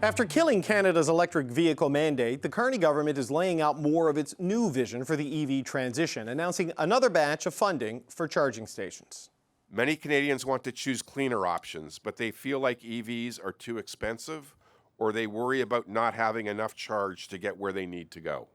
After killing Canada's electric vehicle mandate, the Carney government is laying out more of its new vision for the EV transition, announcing another batch of funding for charging stations. Many Canadians want to choose cleaner options, but they feel like EVs are too expensive, or they worry about not having enough charge to get where they need to go.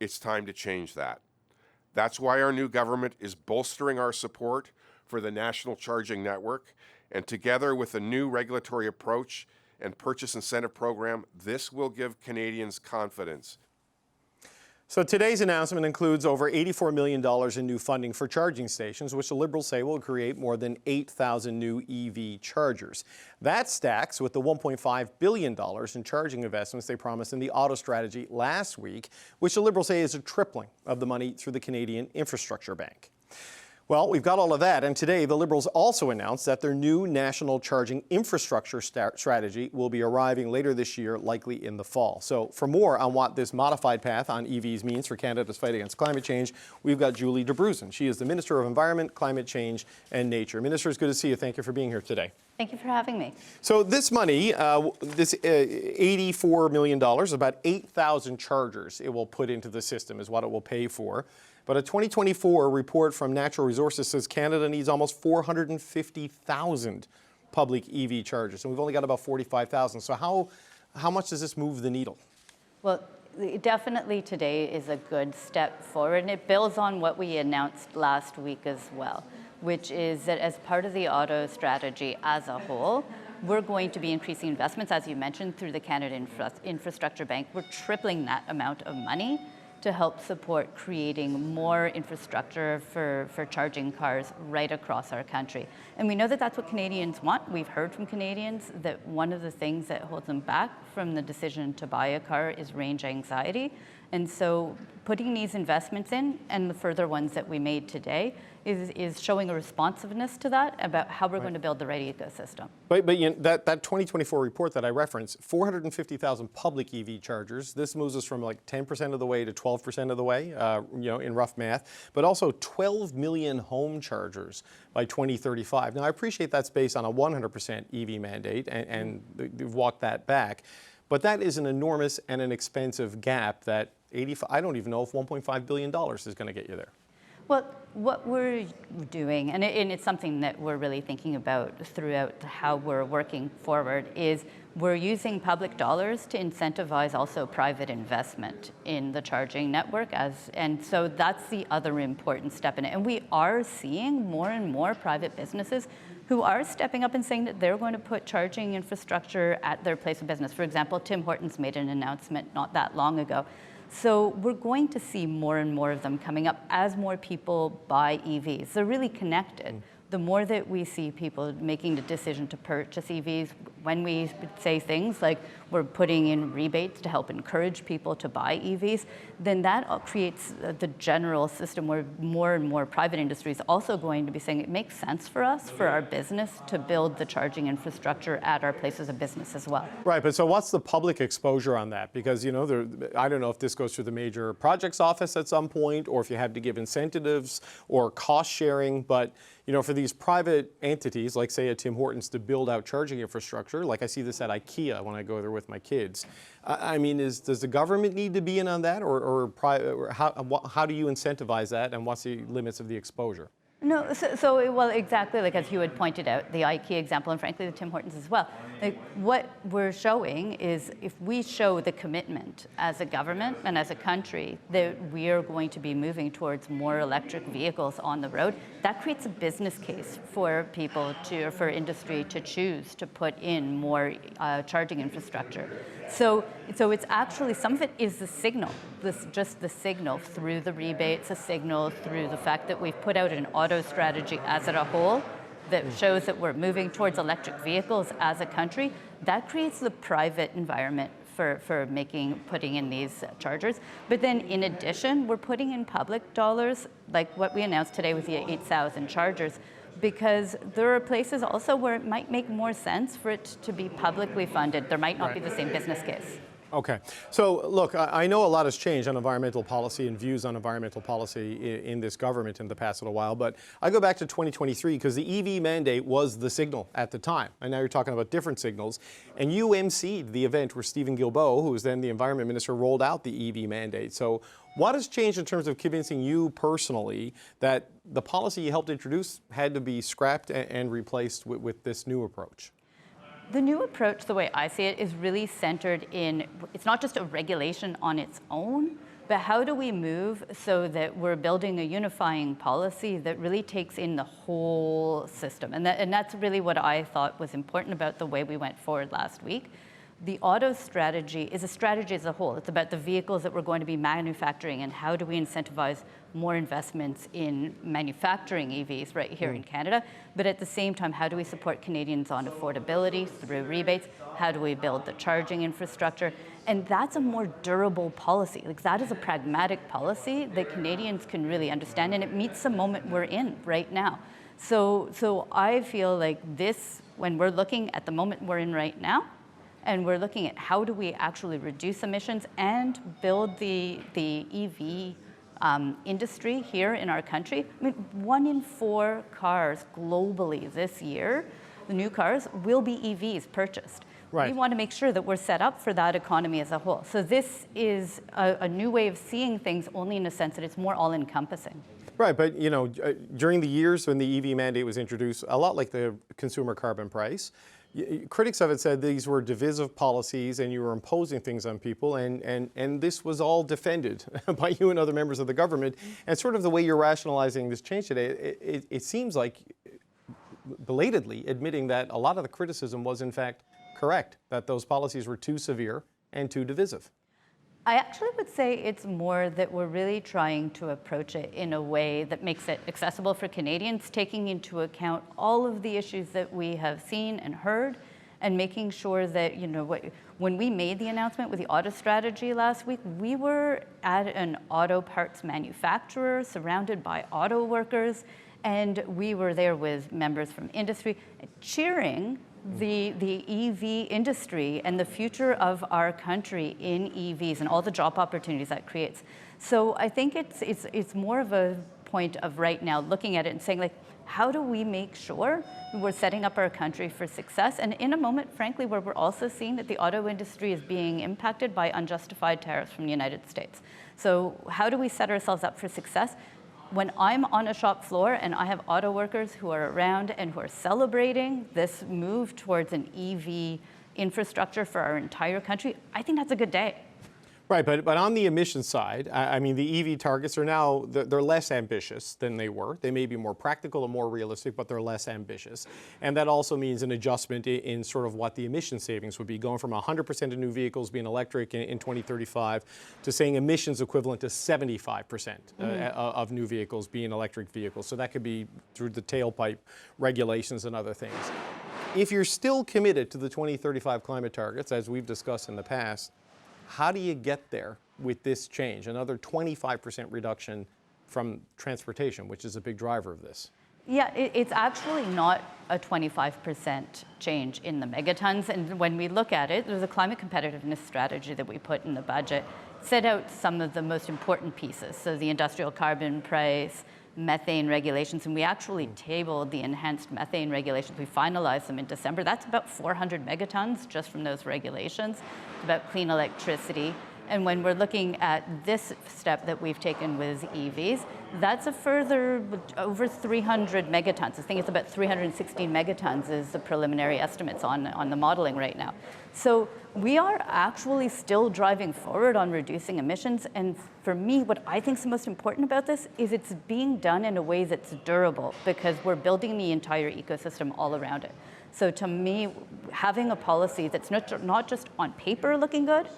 It's time to change that. That's why our new government is bolstering our support for the National Charging Network, and together with a new regulatory approach and purchase incentive program, this will give Canadians confidence. So today's announcement includes over $84 million in new funding for charging stations, which the Liberals say will create more than 8,000 new EV chargers. That stacks with the $1.5 billion in charging investments they promised in the auto strategy last week, which the Liberals say is a tripling of the money through the Canadian Infrastructure Bank. Well, we've got all of that, and today the Liberals also announced that their new national charging infrastructure strategy will be arriving later this year, likely in the fall. So for more on what this modified path on EVs means for Canada's fight against climate change, we've got Julie Dabrusin. She is the Minister of Environment, Climate Change and Nature. Minister, it's good to see you. Thank you for being here today. Thank you for having me. So this money, this $84 million, about 8,000 chargers it will put into the system is what it will pay for. But a 2024 report from Natural Resources says Canada needs almost 450,000 public EV chargers, and we've only got about 45,000. So how much does this move the needle? Well, definitely today is a good step forward, and it builds on what we announced last week as well, which is that as part of the auto strategy as a whole, we're going to be increasing investments, as you mentioned, through the Canada Infrastructure Bank. We're tripling that amount of money to help support creating more infrastructure for charging cars right across our country. And we know that that's what Canadians want. We've heard from Canadians that one of the things that holds them back from the decision to buy a car is range anxiety. And so putting these investments in, and the further ones that we made today, is showing a responsiveness to that about how we're going to build the right ecosystem. But you know, that 2024 report that I referenced, 450,000 public EV chargers. This moves us from like 10% of the way to 12% of the way, you know, in rough math, but also 12 million home chargers by 2035. Now, I appreciate that's based on a 100% EV mandate, and you've walked that back. But that is an enormous and an expensive gap that I don't even know if $1.5 billion is going to get you there. Well, what we're doing, and it's something that we're really thinking about throughout how we're working forward, is we're using public dollars to incentivize also private investment in the charging network, and so that's the other important step in it. And we are seeing more and more private businesses who are stepping up and saying that they're going to put charging infrastructure at their place of business. For example, Tim Hortons made an announcement not that long ago. So we're going to see more and more of them coming up as more people buy EVs. They're really connected. The more that we see people making the decision to purchase EVs, when we say things like we're putting in rebates to help encourage people to buy EVs, then that creates the general system where more and more private industry is also going to be saying it makes sense for us, for our business, to build the charging infrastructure at our places of business as well. Right, but so what's the public exposure on that? Because, you know, I don't know if this goes through the major projects office at some point, or if you have to give incentives or cost sharing, but you know, for these private entities, like say a Tim Hortons, to build out charging infrastructure, like I see this at IKEA when I go there with my kids. I mean, does the government need to be in on that, or how do you incentivize that, and what's the limits of the exposure? No, well, exactly, like as you had pointed out, the IKEA example, and frankly the Tim Hortons as well. Like, what we're showing is if we show the commitment as a government and as a country that we are going to be moving towards more electric vehicles on the road, that creates a business case for people for industry to choose to put in more charging infrastructure. So it's actually, some of it is the signal, just the signal through the rebates, a signal through the fact that we've put out an auto strategy as a whole that shows that we're moving towards electric vehicles as a country. That creates the private environment for putting in these chargers. But then in addition, we're putting in public dollars, like what we announced today with the 8,000 chargers, because there are places also where it might make more sense for it to be publicly funded. There might not be the same business case. Okay. So, look, I know a lot has changed on environmental policy and views on environmental policy in this government in the past little while, but I go back to 2023 because the EV mandate was the signal at the time. And now you're talking about different signals. And you emceed the event where Stephen Guilbeault, who was then the environment minister, rolled out the EV mandate. So what has changed in terms of convincing you personally that the policy you helped introduce had to be scrapped and replaced with this new approach? The new approach, the way I see it, is really centered in, it's not just a regulation on its own, but how do we move so that we're building a unifying policy that really takes in the whole system? And that's really what I thought was important about the way we went forward last week. The auto strategy is a strategy as a whole. It's about the vehicles that we're going to be manufacturing and how do we incentivize more investments in manufacturing EVs right here in Canada. But at the same time, how do we support Canadians on affordability through rebates? How do we build the charging infrastructure? And that's a more durable policy. Like, that is a pragmatic policy that Canadians can really understand, and it meets the moment we're in right now. So I feel like this, when we're looking at the moment we're in right now, and we're looking at how do we actually reduce emissions and build the EV industry here in our country. I mean, 1 in 4 cars globally this year, the new cars, will be EVs purchased. Right. We want to make sure that we're set up for that economy as a whole. So this is a new way of seeing things, only in a sense that it's more all-encompassing. Right, but you know, during the years when the EV mandate was introduced, a lot like the consumer carbon price, critics of it said these were divisive policies and you were imposing things on people, and this was all defended by you and other members of the government. And sort of the way you're rationalizing this change today, it seems like belatedly admitting that a lot of the criticism was in fact correct, that those policies were too severe and too divisive. I actually would say it's more that we're really trying to approach it in a way that makes it accessible for Canadians, taking into account all of the issues that we have seen and heard, and making sure that, you know, when we made the announcement with the auto strategy last week, we were at an auto parts manufacturer surrounded by auto workers, and we were there with members from industry cheering the EV industry and the future of our country in EVs and all the job opportunities that creates. So I think it's more of a point of right now looking at it and saying, like, how do we make sure we're setting up our country for success? And in a moment, frankly, where we're also seeing that the auto industry is being impacted by unjustified tariffs from the United States. So how do we set ourselves up for success? When I'm on a shop floor and I have auto workers who are around and who are celebrating this move towards an EV infrastructure for our entire country, I think that's a good day. Right, but on the emission side, I mean, the EV targets are now, they're less ambitious than they were. They may be more practical and more realistic, but they're less ambitious. And that also means an adjustment in sort of what the emission savings would be, going from 100% of new vehicles being electric in 2035 to saying emissions equivalent to 75% of new vehicles being electric vehicles. So that could be through the tailpipe regulations and other things. If you're still committed to the 2035 climate targets, as we've discussed in the past, how do you get there with this change? Another 25% reduction from transportation, which is a big driver of this. Yeah, it's actually not a 25% change in the megatons. And when we look at it, there's a climate competitiveness strategy that we put in the budget, set out some of the most important pieces. So the industrial carbon price, methane regulations, and we actually tabled the enhanced methane regulations. We finalized them in December. That's about 400 megatons just from those regulations. It's about clean electricity. And when we're looking at this step that we've taken with EVs, that's a further over 300 megatons. I think it's about 316 megatons is the preliminary estimates on the modeling right now. So we are actually still driving forward on reducing emissions. And for me, what I think is the most important about this is it's being done in a way that's durable, because we're building the entire ecosystem all around it. So to me, having a policy that's not just on paper looking good,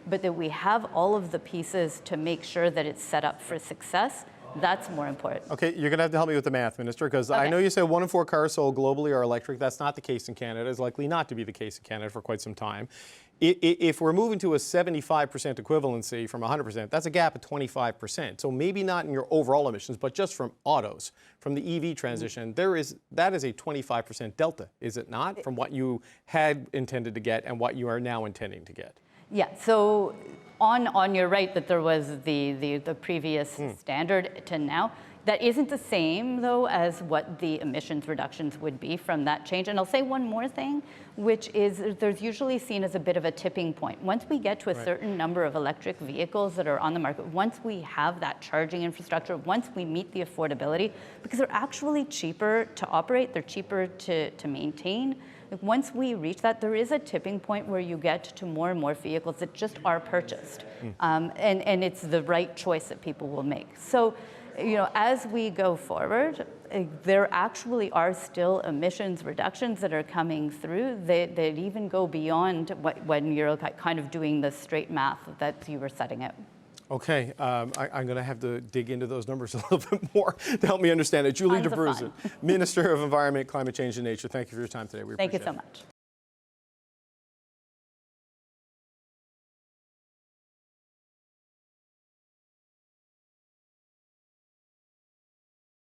but that we have all of the pieces to make sure that it's set up for success, that's more important. Okay, you're going to have to help me with the math, Minister, because I know you said 1 in 4 cars sold globally are electric. That's not the case in Canada. It's likely not to be the case in Canada for quite some time. If we're moving to a 75% equivalency from 100%, that's a gap of 25%. So maybe not in your overall emissions, but just from autos, from the EV transition, that is a 25% delta, is it not, from what you had intended to get and what you are now intending to get? Yeah, so on you're right that there was the previous standard to now. That isn't the same, though, as what the emissions reductions would be from that change. And I'll say one more thing, which is there's usually seen as a bit of a tipping point. Once we get to a certain number of electric vehicles that are on the market, once we have that charging infrastructure, once we meet the affordability, because they're actually cheaper to operate, they're cheaper to maintain. Like once we reach that, there is a tipping point where you get to more and more vehicles that just are purchased. And it's the right choice that people will make. So, you know, as we go forward, there actually are still emissions reductions that are coming through that even go beyond when you're kind of doing the straight math that you were setting out. Okay, I'm going to have to dig into those numbers a little bit more to help me understand it. Julie Dabrusin, Minister of Environment, Climate Change and Nature, thank you for your time today. We appreciate it. Thank you so much.